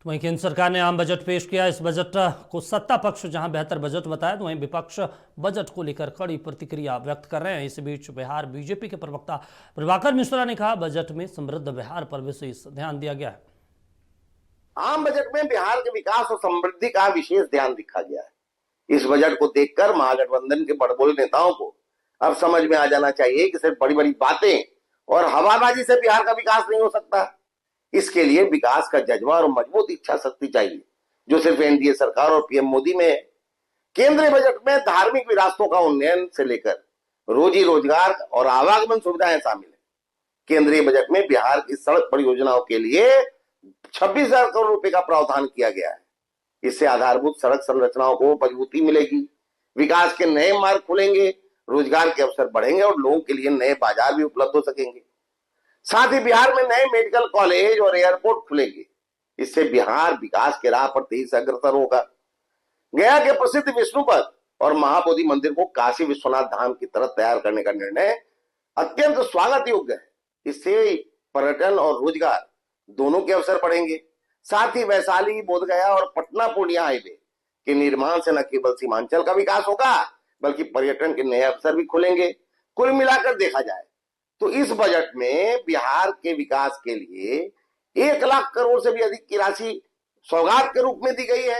वहीं केंद्र सरकार ने आम बजट पेश किया। इस बजट को सत्ता पक्ष जहां बेहतर बजट बताया, तो वहीं विपक्ष बजट को लेकर कड़ी प्रतिक्रिया व्यक्त कर रहे हैं। इस बीच बिहार बीजेपी के प्रवक्ता प्रभाकर मिश्रा ने कहा, बजट में समृद्ध बिहार पर विशेष ध्यान दिया गया है। आम बजट में बिहार के विकास और समृद्धि का विशेष ध्यान दिखा गया है। इस बजट को देखकर महागठबंधन के बड़बोले नेताओं को अब समझ में आ जाना चाहिए कि सिर्फ बड़ी बड़ी बातें और हवाबाजी से बिहार का विकास नहीं हो सकता। इसके लिए विकास का जज्बा और मजबूत इच्छा शक्ति चाहिए, जो सिर्फ एनडीए सरकार और पीएम मोदी में है। केंद्रीय बजट में धार्मिक विरासतों का उन्नयन से लेकर रोजी रोजगार और आवागमन सुविधाएं शामिल है। केंद्रीय बजट में बिहार की सड़क परियोजनाओं के लिए 26,000 करोड़ रुपए का प्रावधान किया गया है। इससे आधारभूत सड़क संरचनाओं को मजबूती मिलेगी, विकास के नए मार्ग खुलेंगे, रोजगार के अवसर बढ़ेंगे और लोगों के लिए नए बाजार भी उपलब्ध हो सकेंगे। साथ ही बिहार में नए मेडिकल कॉलेज और एयरपोर्ट खुलेंगे। इससे बिहार विकास के राह पर तेजी से अग्रसर होगा। गया के प्रसिद्ध विष्णुपद और महाबोधि मंदिर को काशी विश्वनाथ धाम की तरह तैयार करने का निर्णय अत्यंत स्वागत योग्य है। इससे पर्यटन और रोजगार दोनों के अवसर बढ़ेंगे। साथ ही वैशाली, बोधगया और पटना पूर्णिया हाईवे के निर्माण से न केवल सीमांचल का विकास होगा, बल्कि पर्यटन के नए अवसर भी खुलेंगे। कुल मिलाकर देखा जाए तो इस बजट में बिहार के विकास के लिए 1 लाख करोड़ से भी अधिक की राशि सौगात के रूप में दी गई है।